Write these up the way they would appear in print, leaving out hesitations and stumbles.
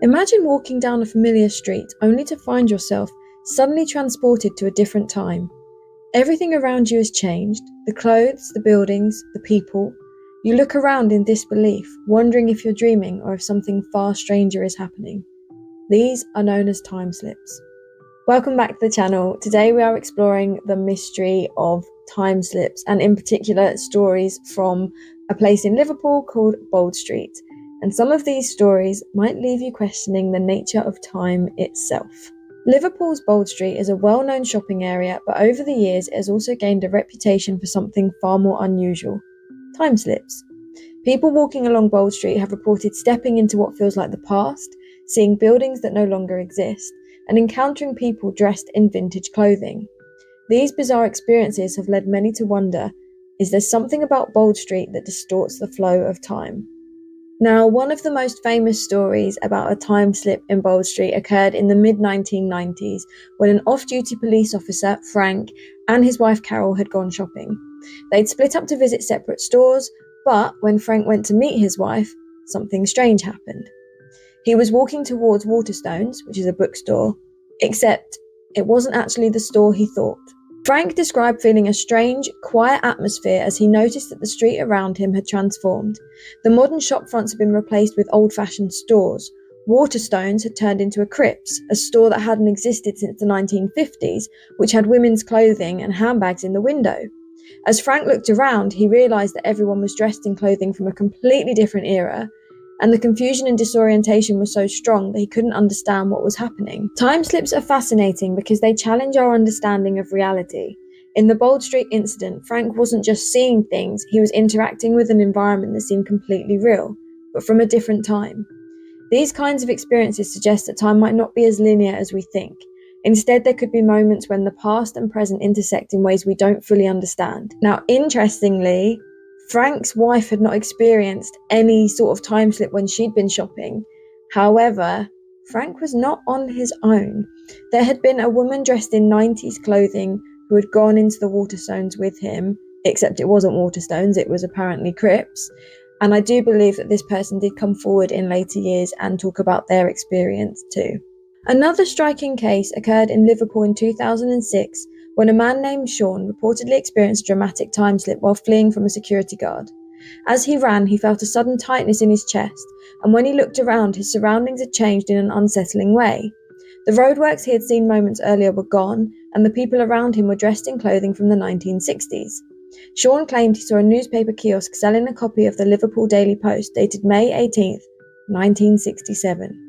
Imagine walking down a familiar street only to find yourself suddenly transported to a different time. Everything around you has changed, the clothes, the buildings, the people. You look around in disbelief, wondering if you're dreaming or if something far stranger is happening. These are known as time slips. Welcome back to the channel. Today we are exploring the mystery of time slips, and in particular stories from a place in Liverpool called Bold Street. And some of these stories might leave you questioning the nature of time itself. Liverpool's Bold Street is a well-known shopping area, but over the years it has also gained a reputation for something far more unusual: time slips. People walking along Bold Street have reported stepping into what feels like the past, seeing buildings that no longer exist, and encountering people dressed in vintage clothing. These bizarre experiences have led many to wonder, is there something about Bold Street that distorts the flow of time? Now, one of the most famous stories about a time slip in Bold Street occurred in the mid-1990s when an off-duty police officer, Frank, and his wife Carol had gone shopping. They'd split up to visit separate stores, but when Frank went to meet his wife, something strange happened. He was walking towards Waterstones, which is a bookstore, except it wasn't actually the store he thought. Frank described feeling a strange, quiet atmosphere as he noticed that the street around him had transformed. The modern shop fronts had been replaced with old-fashioned stores. Waterstones had turned into a Crips, a store that hadn't existed since the 1950s, which had women's clothing and handbags in the window. As Frank looked around, he realised that everyone was dressed in clothing from a completely different era, and the confusion and disorientation was so strong that he couldn't understand what was happening. Time slips are fascinating because they challenge our understanding of reality. In the Bold Street incident, Frank wasn't just seeing things, he was interacting with an environment that seemed completely real, but from a different time. These kinds of experiences suggest that time might not be as linear as we think. Instead, there could be moments when the past and present intersect in ways we don't fully understand. Now, interestingly, Frank's wife had not experienced any sort of time slip when she'd been shopping. However, Frank was not on his own. There had been a woman dressed in 90s clothing who had gone into the Waterstones with him, except it wasn't Waterstones, it was apparently Crips. And I do believe that this person did come forward in later years and talk about their experience too. Another striking case occurred in Liverpool in 2006 when a man named Sean reportedly experienced a dramatic time slip while fleeing from a security guard. As he ran, he felt a sudden tightness in his chest, and when he looked around, his surroundings had changed in an unsettling way. The roadworks he had seen moments earlier were gone, and the people around him were dressed in clothing from the 1960s. Sean claimed he saw a newspaper kiosk selling a copy of the Liverpool Daily Post dated May 18th, 1967.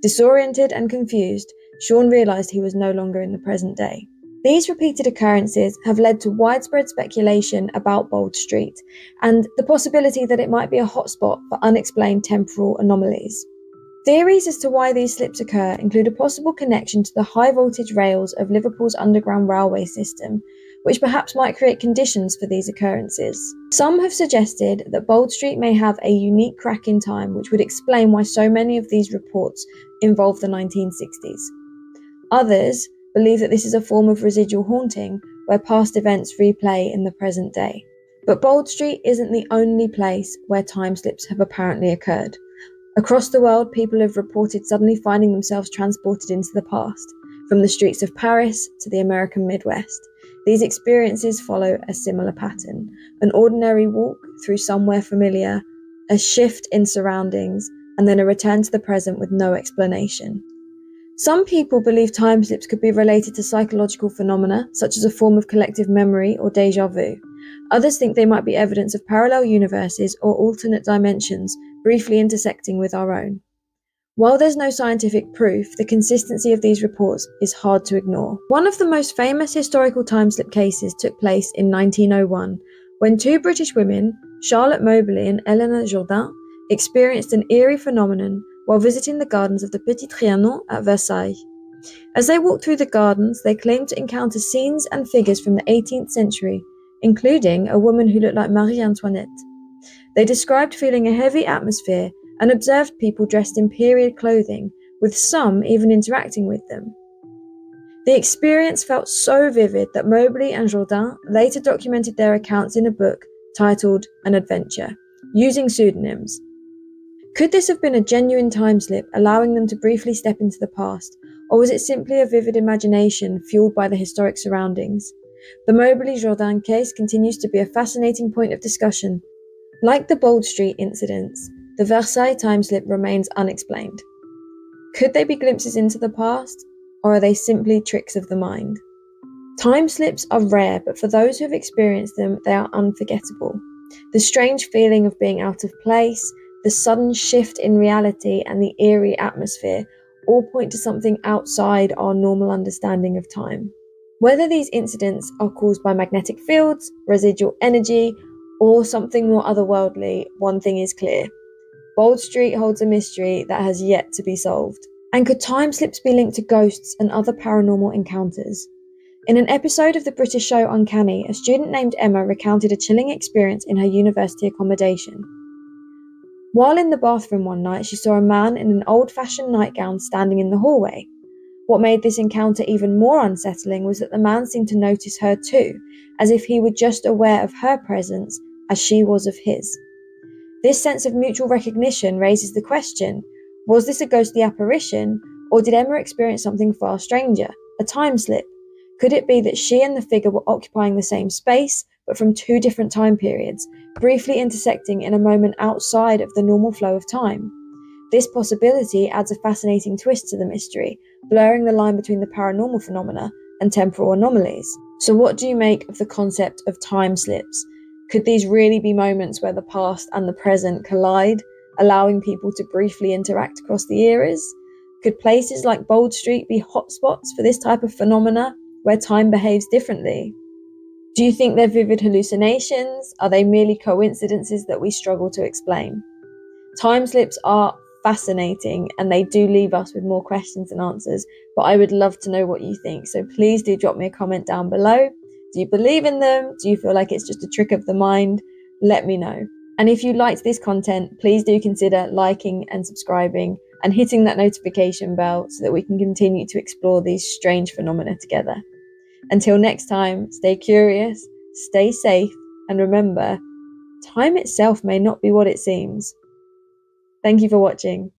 Disoriented and confused, Sean realised he was no longer in the present day. These repeated occurrences have led to widespread speculation about Bold Street and the possibility that it might be a hotspot for unexplained temporal anomalies. Theories as to why these slips occur include a possible connection to the high-voltage rails of Liverpool's underground railway system, which perhaps might create conditions for these occurrences. Some have suggested that Bold Street may have a unique crack in time which would explain why so many of these reports involve the 1960s. Others believe that this is a form of residual haunting, where past events replay in the present day. But Bold Street isn't the only place where time slips have apparently occurred. Across the world, people have reported suddenly finding themselves transported into the past, from the streets of Paris to the American Midwest. These experiences follow a similar pattern: an ordinary walk through somewhere familiar, a shift in surroundings, and then a return to the present with no explanation. Some people believe time slips could be related to psychological phenomena, such as a form of collective memory or déjà vu. Others think they might be evidence of parallel universes or alternate dimensions briefly intersecting with our own. While there's no scientific proof, the consistency of these reports is hard to ignore. One of the most famous historical time slip cases took place in 1901, when two British women, Charlotte Mobley and Eleanor Jourdain, experienced an eerie phenomenon while visiting the gardens of the Petit Trianon at Versailles. As they walked through the gardens, they claimed to encounter scenes and figures from the 18th century, including a woman who looked like Marie Antoinette. They described feeling a heavy atmosphere and observed people dressed in period clothing, with some even interacting with them. The experience felt so vivid that Mobley and Jourdain later documented their accounts in a book titled An Adventure, using pseudonyms. Could this have been a genuine time slip, allowing them to briefly step into the past, or was it simply a vivid imagination fueled by the historic surroundings? The Moberly-Jourdain case continues to be a fascinating point of discussion. Like the Bold Street incidents, the Versailles time slip remains unexplained. Could they be glimpses into the past, or are they simply tricks of the mind? Time slips are rare, but for those who have experienced them, they are unforgettable. The strange feeling of being out of place, the sudden shift in reality, and the eerie atmosphere all point to something outside our normal understanding of time. Whether these incidents are caused by magnetic fields, residual energy, or something more otherworldly, one thing is clear. Bold Street holds a mystery that has yet to be solved. And could time slips be linked to ghosts and other paranormal encounters? In an episode of the British show Uncanny, a student named Emma recounted a chilling experience in her university accommodation. While in the bathroom one night, she saw a man in an old-fashioned nightgown standing in the hallway. What made this encounter even more unsettling was that the man seemed to notice her too, as if he were just aware of her presence as she was of his. This sense of mutual recognition raises the question, was this a ghostly apparition, or did Emma experience something far stranger, a time slip? Could it be that she and the figure were occupying the same space, but from two different time periods, briefly intersecting in a moment outside of the normal flow of time? This possibility adds a fascinating twist to the mystery, blurring the line between the paranormal phenomena and temporal anomalies. So what do you make of the concept of time slips? Could these really be moments where the past and the present collide, allowing people to briefly interact across the eras? Could places like Bold Street be hotspots for this type of phenomena, where time behaves differently? Do you think they're vivid hallucinations? Are they merely coincidences that we struggle to explain? Time slips are fascinating and they do leave us with more questions than answers, but I would love to know what you think, so please do drop me a comment down below. Do you believe in them? Do you feel like it's just a trick of the mind? Let me know. And if you liked this content, please do consider liking and subscribing and hitting that notification bell so that we can continue to explore these strange phenomena together. Until next time, stay curious, stay safe, and remember, time itself may not be what it seems. Thank you for watching.